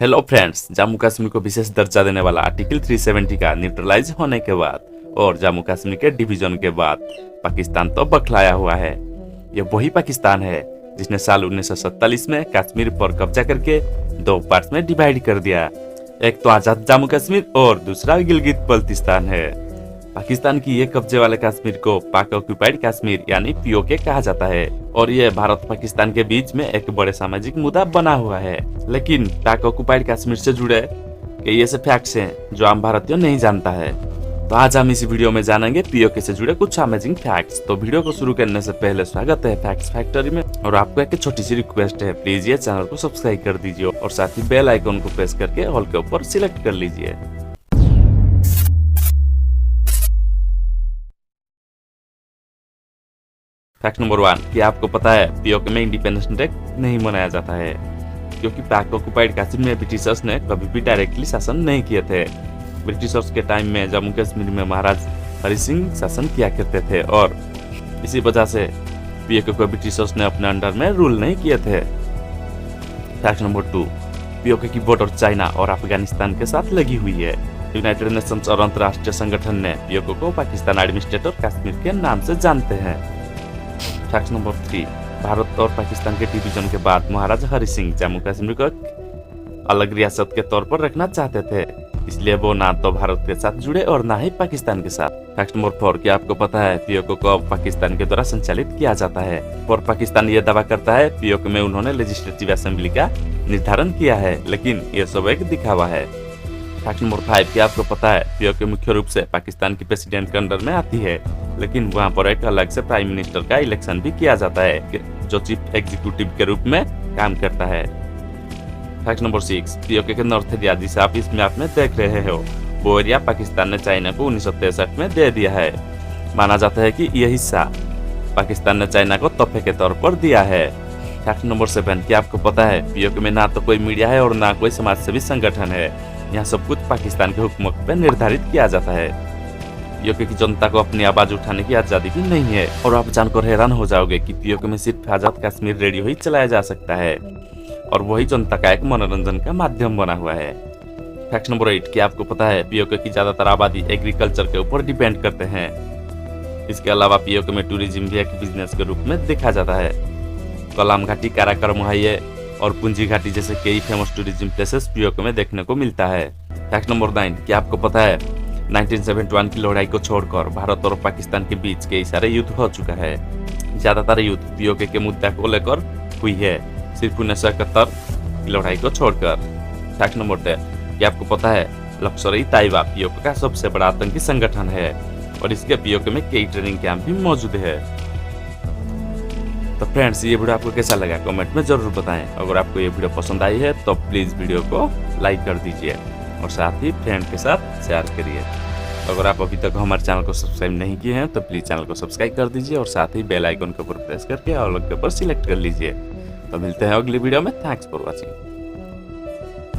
Hello friends, Jammu Kashmir को विशेष दर्जा देने वाला आर्टिकल 370 का न्यूट्रलाइज होने के बाद और जम्मू कश्मीर के डिवीजन के बाद पाकिस्तान तो बखलाया हुआ है। ये वही पाकिस्तान है जिसने साल 1947 में कश्मीर पर कब्जा करके दो पार्ट्स में डिवाइड कर दिया। एक तो आजाद जम्मू कश्मीर और दूसरा गिलगित बल्तिस्तान है। पाकिस्तान की ये कब्जे वाले कश्मीर को पाक ऑक्यूपाइड कश्मीर यानी पीओके कहा जाता है और ये भारत पाकिस्तान के बीच में एक बड़े सामाजिक मुद्दा बना हुआ है। लेकिन पाक ऑक्यूपाइड कश्मीर से जुड़े कई ऐसे फैक्ट्स हैं जो आम भारतीय नहीं जानता है। तो आज हम इसी वीडियो में जानेंगे पीओके से जुड़े कुछ अमेजिंग फैक्ट्स। तो वीडियो को शुरू करने से पहले स्वागत है फैक्ट्स फैक्ट्री में, और आपको एक छोटी सी रिक्वेस्ट है, प्लीज ये चैनल को सब्सक्राइब कर दीजिए और साथ ही बेल आइकन को प्रेस करके ऑल के ऊपर सिलेक्ट कर लीजिए। फैक्ट नंबर 1 कि आपको पता है पीओके में इंडिपेंडेंस डे नहीं मनाया जाता है क्योंकि पाक ऑक्यूपाइड कश्मीर में ब्रिटिशर्स ने कभी भी डायरेक्टली शासन नहीं किए थे। ब्रिटिशर्स के टाइम में जम्मू कश्मीर में महाराज हरि सिंह शासन किया करते थे और इसी वजह से पीओके को ब्रिटिशर्स ने अपने अंडर में रूल नहीं किए थे। फैक्ट नंबर 2 पीओके की बॉर्डर चाइना और अफगानिस्तान के साथ लगी हुई है। यूनाइटेड नेशंस और अंतर्राष्ट्रीय संगठन ने पीओके को पाकिस्तान एडमिनिस्ट्रेटर कश्मीर के नाम से जानते हैं। फैक्ट नंबर 3 भारत और पाकिस्तान के डिवीजन के बाद महाराजा हरि सिंह जम्मू कश्मीर को अलग रियासत के तौर पर रखना चाहते थे, इसलिए वो ना तो भारत के साथ जुड़े और ना ही पाकिस्तान के साथ। फैक्ट नंबर 4 कि आपको पता है पीओके को अब पाकिस्तान के द्वारा संचालित किया जाता है और पाकिस्तान ये दावा करता है पीओके में उन्होंने लेजिस्लेटिव असेंबली का निर्धारण किया है, लेकिन ये सब एक दिखावा है। फैक्ट नंबर 5 कि आपको पता है पीओके मुख्य रूप से पाकिस्तान की प्रेसिडेंट के अंडर में आती है, लेकिन वहाँ पर एक अलग से प्राइम मिनिस्टर का इलेक्शन भी किया जाता है जो चीफ एग्जीक्यूटिव के रूप में काम करता है। फैक्ट नंबर 6 पीओके के नॉर्थ एरिया जिसे आप इस मैप में देख रहे हो, वो एरिया पाकिस्तान ने चाइना को 1963 में दे दिया है। माना जाता है कि यह हिस्सा पाकिस्तान ने चाइना को तोहफे के तौर पर दिया है। फैक्ट नंबर 7 कि आपको पता है पीओके में ना तो कोई मीडिया है और ना कोई समाज सेवी संगठन है। यहाँ सब कुछ पाकिस्तान के हुकूमत पर निर्धारित किया जाता है। पीओके की जनता को अपनी आवाज उठाने की आजादी भी नहीं है और आप जानकर हैरान हो जाओगे कि पीओके में सिर्फ आजाद कश्मीर रेडियो ही चलाया जा सकता है और वही जनता का एक मनोरंजन का माध्यम बना हुआ है। फैक्ट नंबर 8 कि आपको पता है पीओके की ज्यादातर आबादी एग्रीकल्चर के ऊपर डिपेंड करते हैं। इसके अलावा पीओके में टूरिज्म भी एक बिजनेस के रूप में देखा जाता है। कलाम घाटी, काराकर मुहैया और पुंजी घाटी जैसे कई फेमस टूरिज्म प्लेसेस पीओके में देखने को मिलता है। फैक्ट नंबर 9 कि आपको पता है 1971 की लड़ाई को छोड़कर भारत और पाकिस्तान के बीच कई सारे युद्ध हो चुका है। ज्यादातर युद्ध पीओके के मुद्दा को लेकर हुई है, सिर्फ 1971 की लड़ाई को छोड़कर। फैक्ट नंबर 10 कि आपको पता है लश्कर-ए-तैयबा पीओके का सबसे बड़ा आतंकी संगठन है और इसके पीओके में कई ट्रेनिंग कैंप भी मौजूद है। तो फ्रेंड्स, ये वीडियो आपको कैसा लगा कमेंट में जरूर बताएं। अगर आपको ये वीडियो पसंद आई है तो प्लीज वीडियो को लाइक कर दीजिए और साथ ही फ्रेंड के साथ शेयर करिए। अगर आप अभी तक हमारे चैनल को सब्सक्राइब नहीं किए हैं तो प्लीज चैनल को सब्सक्राइब कर दीजिए और साथ ही बेल आइकन के ऊपर प्रेस करके ऑल के ऊपर सिलेक्ट कर लीजिए। तो मिलते हैं अगली वीडियो में। Thanks for watching.